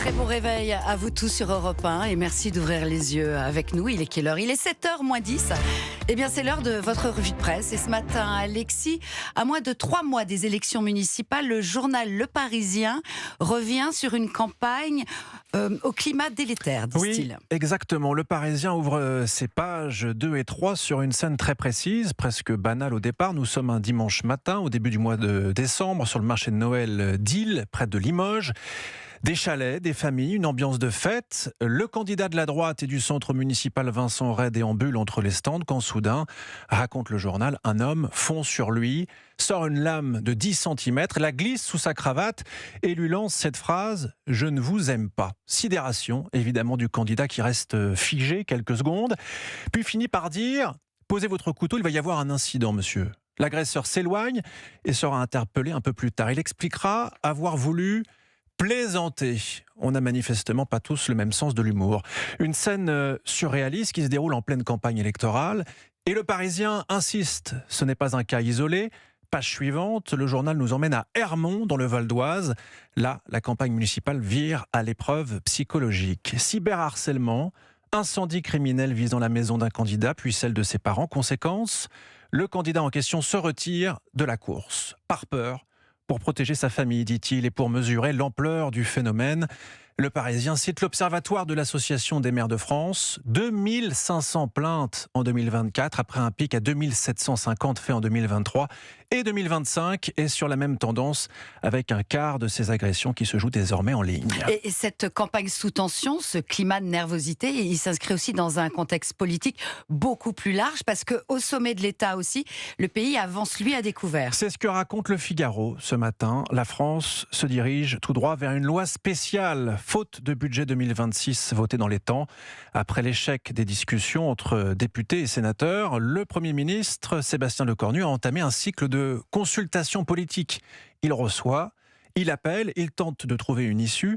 Très bon réveil à vous tous sur Europe 1 et merci d'ouvrir les yeux avec nous. Il est quelle heure? Il est 7h moins 10. Eh bien, c'est l'heure de votre revue de presse. Et ce matin, Alexis, à moins de 3 mois des élections municipales, le journal Le Parisien revient sur une campagne au climat délétère, disent-ils. Oui, exactement. Le Parisien ouvre ses pages 2 et 3 sur une scène très précise, presque banale au départ. Nous sommes un dimanche matin, au début du mois de décembre, sur le marché de Noël d'Ille, près de Limoges. Des chalets, des familles, une ambiance de fête. Le candidat de la droite et du centre municipal Vincent Ray déambule entre les stands quand soudain, raconte le journal, un homme fond sur lui, sort une lame de 10 cm, la glisse sous sa cravate et lui lance cette phrase « Je ne vous aime pas ». Sidération, évidemment, du candidat qui reste figé quelques secondes, puis finit par dire « Posez votre couteau, il va y avoir un incident, monsieur ». L'agresseur s'éloigne et sera interpellé un peu plus tard. Il expliquera avoir voulu plaisanter. On n'a manifestement pas tous le même sens de l'humour. Une scène surréaliste qui se déroule en pleine campagne électorale. Et le Parisien insiste, ce n'est pas un cas isolé. Page suivante, le journal nous emmène à Ermont, dans le Val d'Oise. Là, la campagne municipale vire à l'épreuve psychologique. Cyberharcèlement, incendie criminel visant la maison d'un candidat, puis celle de ses parents. Conséquence, le candidat en question se retire de la course. Par peur, pour protéger sa famille, dit-il, et pour mesurer l'ampleur du phénomène. Le Parisien cite l'Observatoire de l'Association des maires de France. 2500 plaintes en 2024, après un pic à 2750 fait en 2023. Et 2025 est sur la même tendance, avec un quart de ces agressions qui se jouent désormais en ligne. Et cette campagne sous tension, ce climat de nervosité, il s'inscrit aussi dans un contexte politique beaucoup plus large, parce qu'au sommet de l'État aussi, le pays avance lui à découvert. C'est ce que raconte Le Figaro ce matin. La France se dirige tout droit vers une loi spéciale, faute de budget 2026 voté dans les temps. Après l'échec des discussions entre députés et sénateurs, le Premier ministre Sébastien Lecornu a entamé un cycle de consultation politique. Il reçoit, il appelle, il tente de trouver une issue,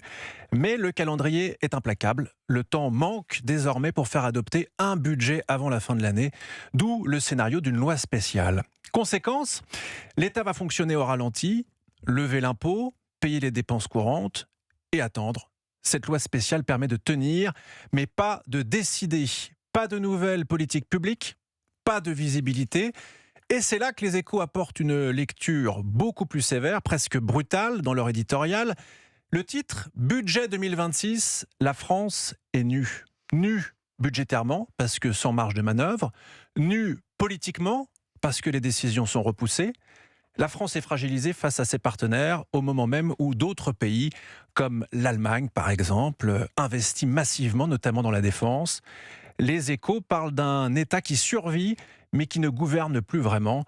mais le calendrier est implacable. Le temps manque désormais pour faire adopter un budget avant la fin de l'année, d'où le scénario d'une loi spéciale. Conséquence, l'État va fonctionner au ralenti, lever l'impôt, payer les dépenses courantes et attendre. Cette loi spéciale permet de tenir, mais pas de décider. Pas de nouvelles politiques publiques, pas de visibilité. Et c'est là que les Échos apportent une lecture beaucoup plus sévère, presque brutale dans leur éditorial. Le titre « Budget 2026, la France est nue ». Nue budgétairement, parce que sans marge de manœuvre. Nue politiquement, parce que les décisions sont repoussées. La France est fragilisée face à ses partenaires au moment même où d'autres pays, comme l'Allemagne par exemple, investissent massivement, notamment dans la défense. Les Échos parlent d'un État qui survit, mais qui ne gouverne plus vraiment.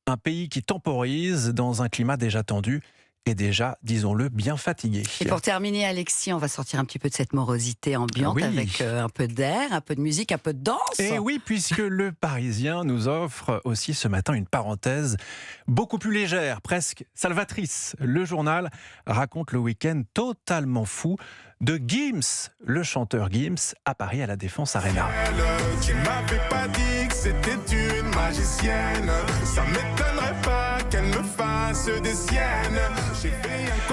Un pays qui temporise dans un climat déjà tendu et déjà, disons-le, bien fatigué. Et pour terminer, Alexis, on va sortir un petit peu de cette morosité ambiante, oui, avec un peu d'air, un peu de musique, un peu de danse. Et oui, puisque le Parisien nous offre aussi ce matin une parenthèse beaucoup plus légère, presque salvatrice. Le journal raconte le week-end totalement fou de Gims, le chanteur Gims, à Paris à la Défense Arena. Tu m'avais pas dit que c'était une magicienne. Ça m'étonnerait pas qu'elle me fasse des siennes.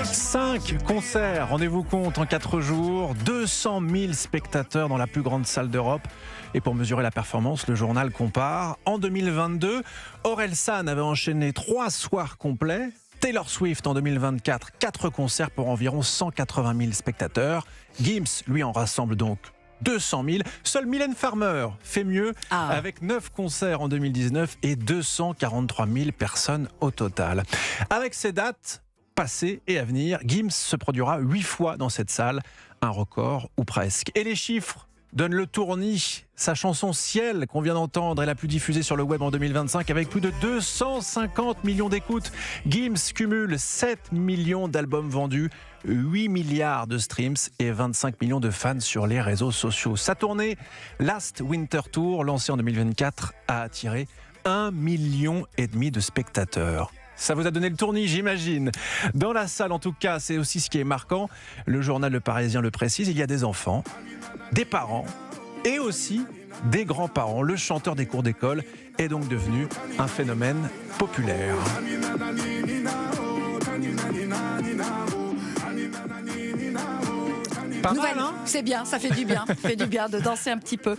5 concerts, rendez-vous compte, en 4 jours, 200 000 spectateurs dans la plus grande salle d'Europe. Et pour mesurer la performance, le journal compare. En 2022, Orelsan avait enchaîné 3 soirs complets. Taylor Swift en 2024, 4 concerts pour environ 180 000 spectateurs. Gims, lui, en rassemble donc 200 000. Seul Mylène Farmer fait mieux, avec 9 concerts en 2019 et 243 000 personnes au total. Avec ces dates passées et à venir, Gims se produira 8 fois dans cette salle, un record ou presque. Et les chiffres donne le tournis. Sa chanson Ciel, qu'on vient d'entendre, est la plus diffusée sur le web en 2025 avec plus de 250 millions d'écoutes. Gims cumule 7 millions d'albums vendus, 8 milliards de streams et 25 millions de fans sur les réseaux sociaux. Sa tournée Last Winter Tour, lancée en 2024, a attiré 1,5 million de spectateurs. Ça vous a donné le tournis, j'imagine. Dans la salle, en tout cas, c'est aussi ce qui est marquant. Le journal Le Parisien le précise, il y a des enfants, des parents et aussi des grands-parents. Le chanteur des cours d'école est donc devenu un phénomène populaire. Pas Nouvelle. mal, hein? C'est bien, ça fait du bien. Ça fait du bien de danser un petit peu.